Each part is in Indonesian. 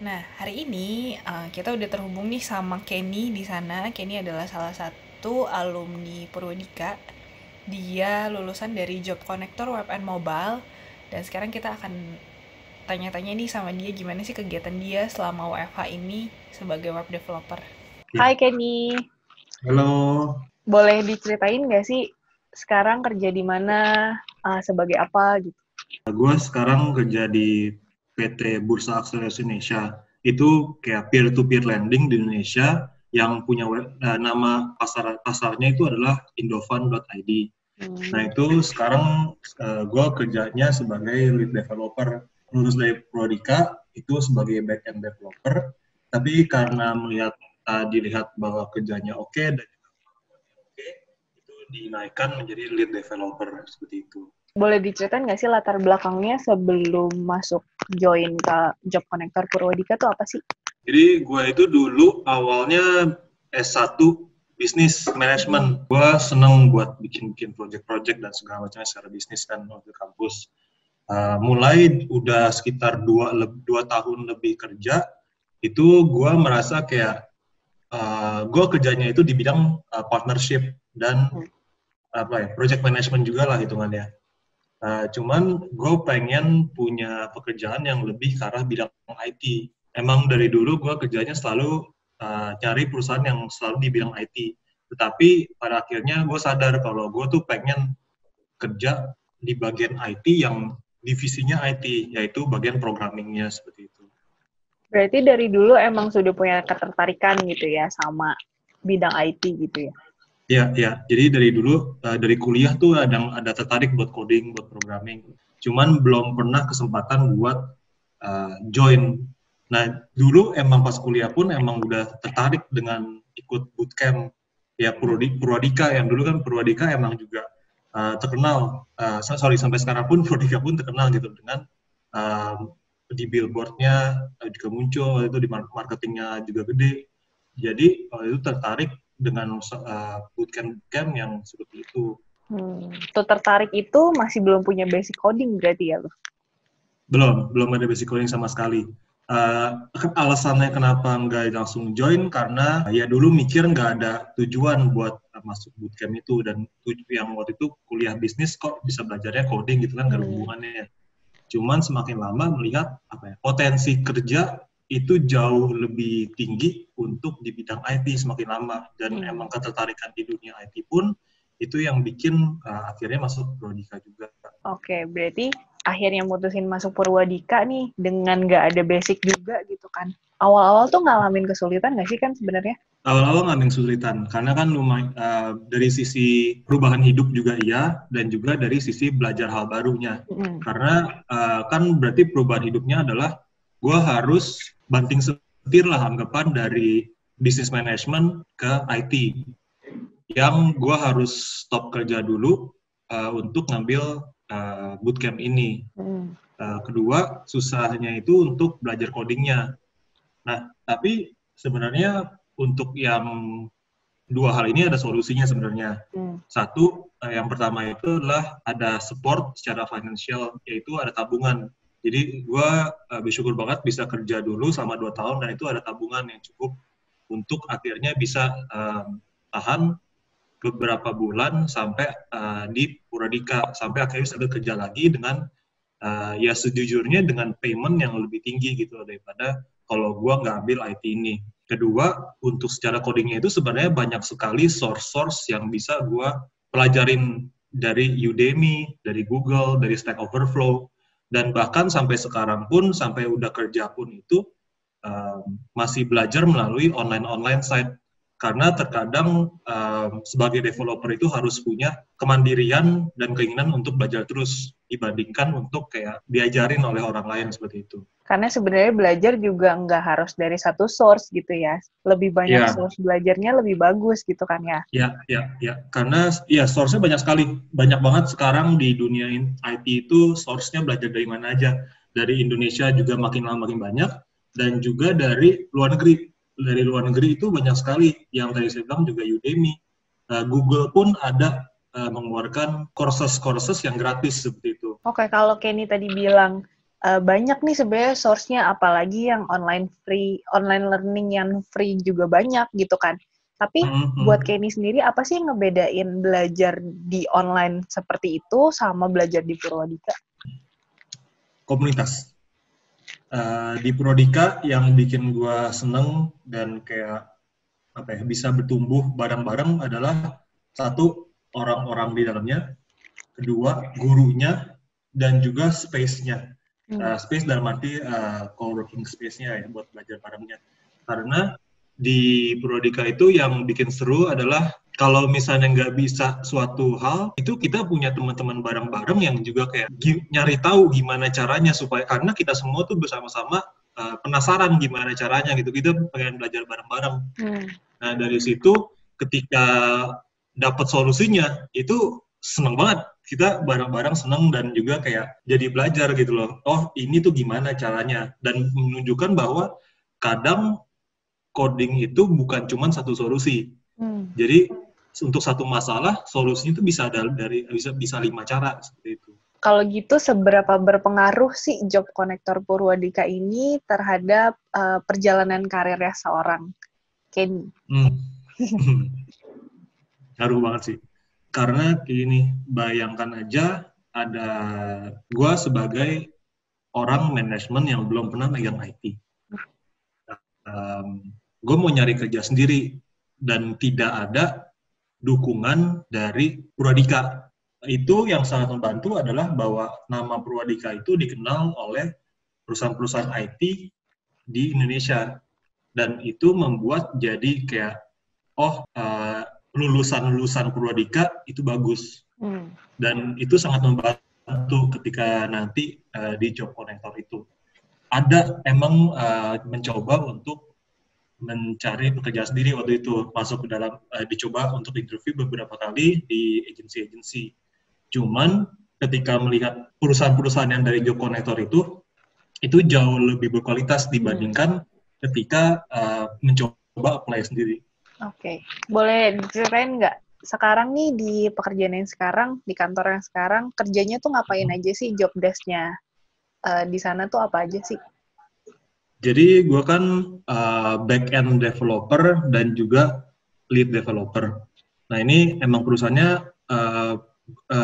Nah, hari ini kita udah terhubung nih sama Kenny di sana. Kenny adalah salah satu alumni Purwodika. Dia lulusan dari Job Connector Web and Mobile. Dan sekarang kita akan tanya-tanya nih sama dia gimana sih kegiatan dia selama WFH ini sebagai web developer. Ya. Hai Kenny, Halo, boleh diceritain nggak sih sekarang kerja di mana, sebagai apa gitu? gue sekarang kerja di PT Bursa Akselerasi Indonesia. Itu kayak peer-to-peer lending di Indonesia yang punya nama pasarnya itu adalah indofund.id. Nah itu sekarang gue kerjanya sebagai lead developer, lulus dari Prodika itu sebagai back-end developer. Tapi karena dilihat bahwa kerjanya oke dan juga oke, itu dinaikkan menjadi lead developer seperti itu. Boleh diceritain nggak sih latar belakangnya sebelum masuk join ke Job Connector Purwodika tuh apa sih? Jadi gue itu dulu awalnya S1 bisnis manajemen. Gue seneng buat bikin project-project dan segala macamnya secara bisnis kan waktu kampus. Mulai udah sekitar 2 tahun lebih kerja, itu gue merasa kayak gue kerjanya itu di bidang partnership dan project management juga lah hitungannya. Cuman gue pengen punya pekerjaan yang lebih ke arah bidang IT. Emang dari dulu gue kerjanya selalu cari perusahaan yang selalu di bidang IT. Tetapi pada akhirnya gue sadar kalau gue tuh pengen kerja di bagian IT yang divisinya IT, yaitu bagian programmingnya seperti itu. Berarti dari dulu emang sudah punya ketertarikan gitu ya sama bidang IT gitu ya? Ya, ya. Jadi dari dulu, dari kuliah tuh ada tertarik buat coding, buat programming. Cuman belum pernah kesempatan buat join. Nah, dulu emang pas kuliah pun emang udah tertarik dengan ikut bootcamp. Ya, Purwadika, yang dulu kan Purwadika emang juga terkenal. Sampai sekarang pun Purwadika pun terkenal gitu dengan di billboardnya juga muncul, itu di marketingnya juga gede. Jadi, itu tertarik dengan bootcamp yang seperti itu. Tuh tertarik itu masih belum punya basic coding berarti ya lo? Belum ada basic coding sama sekali. Alasannya kenapa nggak langsung join karena ya dulu mikir nggak ada tujuan buat masuk bootcamp itu, dan yang waktu itu kuliah bisnis kok bisa belajarnya coding gitu kan, nggak ada hubungannya. Cuman semakin lama melihat potensi kerja itu jauh lebih tinggi untuk di bidang IT semakin lama, dan emang ketertarikan di dunia IT pun itu yang bikin akhirnya masuk Prodika juga. Oke, berarti akhirnya mutusin masuk Purwadika nih dengan nggak ada basic juga gitu kan? Awal-awal tuh ngalamin kesulitan nggak sih kan sebenarnya? Awal-awal nggak ada kesulitan, karena kan lumayan dari sisi perubahan hidup juga iya, dan juga dari sisi belajar hal barunya. Karena kan berarti perubahan hidupnya adalah gue harus banting setir lah anggapan dari business management ke IT. Yang gue harus stop kerja dulu untuk ngambil bootcamp ini. Kedua, susahnya itu untuk belajar codingnya. Nah, tapi sebenarnya untuk yang dua hal ini ada solusinya sebenarnya. Satu, yang pertama itu adalah ada support secara financial, yaitu ada tabungan. Jadi gue bersyukur banget bisa kerja dulu selama 2 tahun, dan itu ada tabungan yang cukup untuk akhirnya bisa tahan beberapa bulan sampai di Purwadika, sampai akhirnya bisa kerja lagi dengan ya sejujurnya dengan payment yang lebih tinggi gitu daripada kalau gue nggak ambil IT ini. Kedua, untuk secara codingnya itu sebenarnya banyak sekali source-source yang bisa gue pelajarin dari Udemy, dari Google, dari Stack Overflow, dan bahkan sampai sekarang pun, sampai udah kerja pun itu masih belajar melalui online site. Karena terkadang sebagai developer itu harus punya kemandirian dan keinginan untuk belajar terus dibandingkan untuk kayak diajarin oleh orang lain seperti itu. Karena sebenarnya belajar juga nggak harus dari satu source gitu ya. Lebih banyak Ya, source belajarnya lebih bagus gitu kan ya. ya. Karena ya source-nya banyak sekali. Banyak banget sekarang di dunia IT itu source-nya belajar dari mana aja. Dari Indonesia juga makin lama makin banyak, dan juga dari luar negeri. Dari luar negeri itu banyak sekali. Yang tadi saya bilang juga Udemy. Google pun ada mengeluarkan courses yang gratis seperti itu. Oke, kalau Kenny tadi bilang banyak nih sebenarnya source-nya, apalagi yang online learning yang free juga banyak gitu kan. Tapi buat Kenny sendiri, apa sih yang ngebedain belajar di online seperti itu sama belajar di Purwadika? Komunitas. Di Purwadika yang bikin gue seneng dan kayak bisa bertumbuh bareng-bareng adalah satu, orang-orang di dalamnya, kedua, gurunya, dan juga space-nya. Space dalam arti co-working space-nya ya, buat belajar barengnya. Karena di Purwadika itu yang bikin seru adalah kalau misalnya nggak bisa suatu hal, itu kita punya teman-teman bareng-bareng yang juga kayak nyari tahu gimana caranya, supaya karena kita semua tuh bersama-sama penasaran gimana caranya gitu, kita pengen belajar bareng-bareng. Nah dari situ ketika dapat solusinya itu seneng banget, kita bareng-bareng seneng dan juga kayak jadi belajar gitu loh. Oh ini tuh gimana caranya, dan menunjukkan bahwa kadang coding itu bukan cuma satu solusi. Jadi untuk satu masalah solusinya itu bisa 5 cara seperti itu. Kalau gitu seberapa berpengaruh sih Job Connector Purwadika ini terhadap perjalanan karirnya seorang Kenny? Ngaruh banget sih. Karena ini, bayangkan aja ada gue sebagai orang manajemen yang belum pernah megang IT. Gue mau nyari kerja sendiri dan tidak ada dukungan dari Purwadika. Itu yang sangat membantu adalah bahwa nama Purwadika itu dikenal oleh perusahaan-perusahaan IT di Indonesia, dan itu membuat jadi kayak lulusan Purwadika itu bagus, dan itu sangat membantu ketika nanti di Job Connector itu ada emang mencoba untuk mencari pekerjaan sendiri. Waktu itu masuk ke dalam dicoba untuk interview beberapa kali di agensi-agensi. Cuman ketika melihat perusahaan-perusahaan yang dari Job Connector itu jauh lebih berkualitas dibandingkan ketika mencoba apply sendiri. Oke. Boleh diceritain nggak? Sekarang nih di pekerjaan yang sekarang, di kantor yang sekarang, kerjanya tuh ngapain aja sih, job desk-nya? Di sana tuh apa aja sih? Jadi gue kan back-end developer dan juga lead developer. Nah ini emang perusahaannya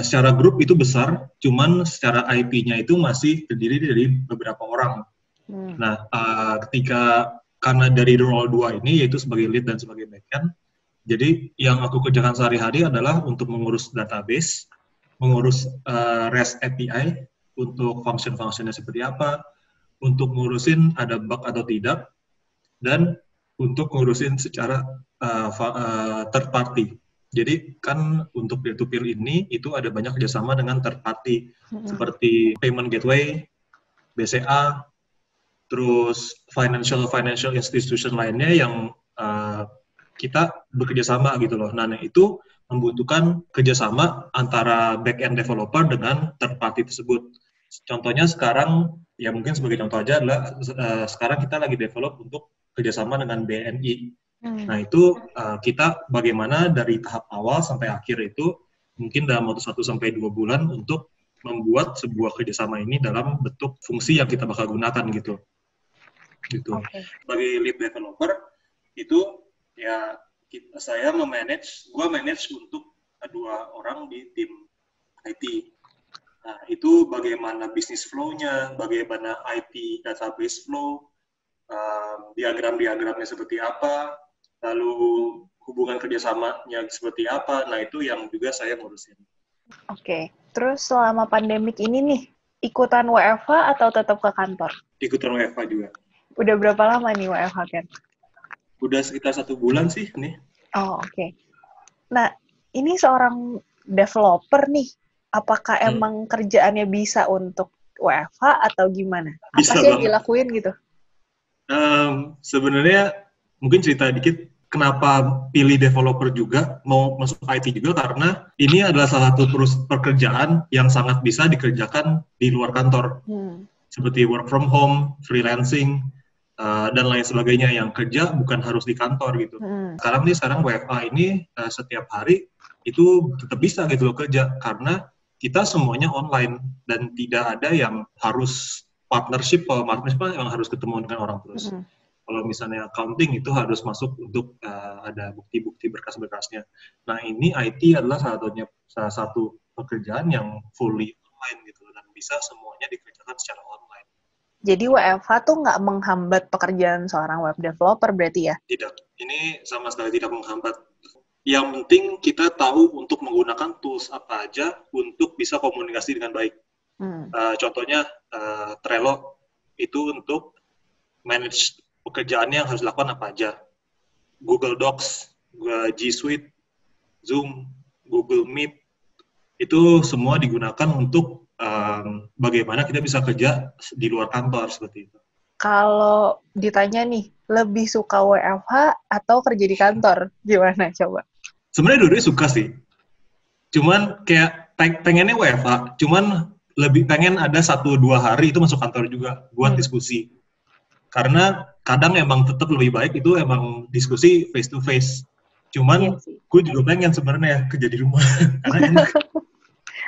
secara grup itu besar, cuman secara IP-nya itu masih terdiri dari beberapa orang. Nah karena dari role 2 ini, yaitu sebagai lead dan sebagai back-end, jadi yang aku kerjakan sehari-hari adalah untuk mengurus database, mengurus REST API untuk function-functionnya seperti apa, untuk ngurusin ada bug atau tidak, dan untuk ngurusin secara third party. Jadi kan untuk peer-to-peer ini itu ada banyak kerjasama dengan third party, seperti payment gateway, BCA, terus financial institution lainnya yang kita bekerja sama gitu loh. Nah itu membutuhkan kerjasama antara back-end developer dengan third party tersebut. Contohnya sekarang, ya mungkin sebagai contoh aja adalah sekarang kita lagi develop untuk kerjasama dengan BNI. Nah itu kita bagaimana dari tahap awal sampai akhir itu mungkin dalam waktu 1-2 bulan untuk membuat sebuah kerjasama ini dalam bentuk fungsi yang kita bakal gunakan gitu. Okay. Sebagai lead developer itu ya saya gue manage untuk 2 orang di tim IT. Nah, itu bagaimana bisnis flow-nya, bagaimana IT database flow, diagram-diagramnya seperti apa, lalu hubungan kerjasamanya seperti apa. Nah, itu yang juga saya ngurusin. Oke. Terus selama pandemik ini nih, ikutan WFH atau tetap ke kantor? Ikutan WFH juga. Udah berapa lama nih WFH, Ken? Udah sekitar 1 bulan sih nih. Oh, oke. Nah, ini seorang developer nih, apakah emang kerjaannya bisa untuk WFH atau gimana? Bisa apa sih yang dilakuin gitu? Sebenarnya mungkin cerita dikit kenapa pilih developer juga, mau masuk IT juga, karena ini adalah salah satu pekerjaan yang sangat bisa dikerjakan di luar kantor. Seperti work from home, freelancing, dan lain sebagainya, yang kerja bukan harus di kantor gitu. Sekarang WFH ini setiap hari itu tetap bisa gitu loh kerja, karena kita semuanya online dan tidak ada yang harus partnership yang harus ketemu dengan orang terus. Kalau misalnya accounting itu harus masuk untuk ada bukti-bukti berkas-berkasnya. Nah ini IT adalah salah satu pekerjaan yang fully online gitu dan bisa semuanya dikerjakan secara online. Jadi WFH tuh nggak menghambat pekerjaan seorang web developer berarti ya? Tidak, ini sama sekali tidak menghambat. Yang penting kita tahu untuk menggunakan tools apa aja untuk bisa komunikasi dengan baik. Contohnya Trello itu untuk manage pekerjaannya yang harus dilakukan apa aja. Google Docs, G Suite, Zoom, Google Meet, itu semua digunakan untuk bagaimana kita bisa kerja di luar kantor seperti itu. Kalau ditanya nih, lebih suka WFH atau kerja di kantor? Gimana coba? Sebenarnya dua-duanya suka sih. Cuman kayak pengennya WFH, cuman lebih pengen ada 1-2 hari itu masuk kantor juga buat diskusi. Karena kadang emang tetap lebih baik itu emang diskusi face to face. Cuman gue juga pengen sebenarnya kerja di rumah karena enak.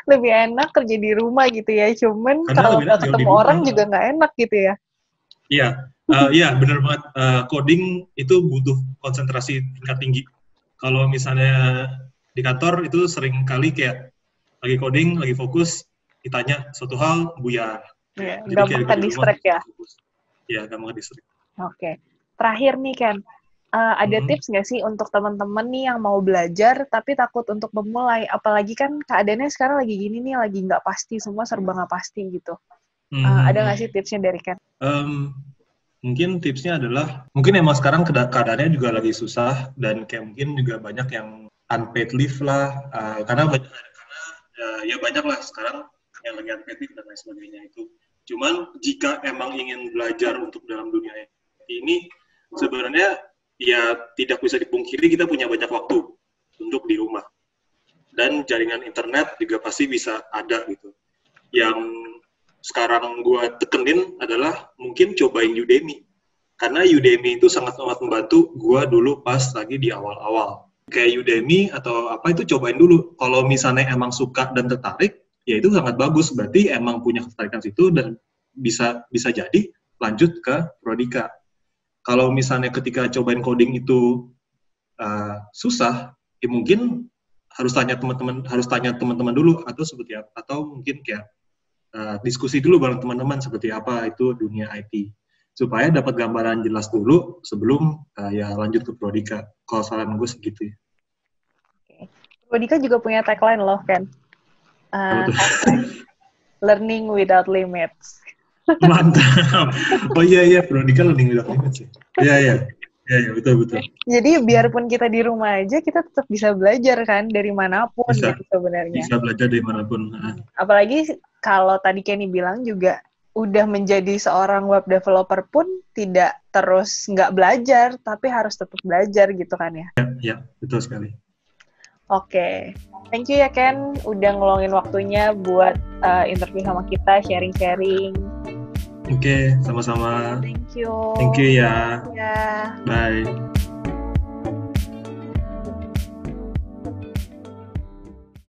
Lebih enak kerja di rumah gitu ya. Cuman kalau nggak ketemu orang juga nggak enak gitu ya. Iya, benar banget. Coding itu butuh konsentrasi tingkat tinggi. Kalau misalnya di kantor itu sering kali kayak lagi coding, lagi fokus, ditanya suatu hal, buyar. Iya, gampang ke distract ya? Iya, gampang ke distract. Oke. Terakhir nih, Ken. Ada tips nggak sih untuk teman-teman nih yang mau belajar tapi takut untuk memulai? Apalagi kan keadaannya sekarang lagi gini nih, lagi nggak pasti, semua serba nggak pasti gitu. Ada nggak sih tipsnya dari Ken? Mungkin tipsnya adalah, mungkin emang sekarang keadaannya juga lagi susah, dan kayak mungkin juga banyak yang unpaid leave lah, karena ya banyak lah sekarang yang lagi unpaid leave dan lain sebagainya itu. Cuman jika emang ingin belajar untuk dalam dunia ini, sebenarnya ya tidak bisa dipungkiri kita punya banyak waktu untuk di rumah. Dan jaringan internet juga pasti bisa ada gitu. Yang sekarang gue tekenin adalah mungkin cobain Udemy. Karena Udemy itu sangat-sangat membantu gue dulu pas lagi di awal-awal. Kayak Udemy atau apa itu cobain dulu. Kalau misalnya emang suka dan tertarik, ya itu sangat bagus. Berarti emang punya ketertarikan situ dan bisa jadi lanjut ke Prodika. Kalau misalnya ketika cobain coding itu susah, ya mungkin harus tanya teman-teman dulu atau seperti apa, atau mungkin kayak diskusi dulu bareng teman-teman seperti apa itu dunia IT, supaya dapat gambaran jelas dulu sebelum ya lanjut ke Prodika. Kalau saran gue segitu ya. Okay. Prodika juga punya tagline loh, Ken. Learning without limits. Mantap. Oh iya, Prodika learning without limits ya. Iya, betul. Jadi biarpun kita di rumah aja, kita tetap bisa belajar kan dari manapun gitu sebenarnya. Bisa belajar dari manapun. Apalagi kalau tadi Kenny bilang juga udah menjadi seorang web developer pun tidak terus nggak belajar, tapi harus tetap belajar gitu kan ya? Ya, betul sekali. Oke. Thank you ya Ken, udah ngeluangin waktunya buat interview sama kita, sharing-sharing. Oke, sama-sama. Thank you. Thank you ya. Ya. Bye.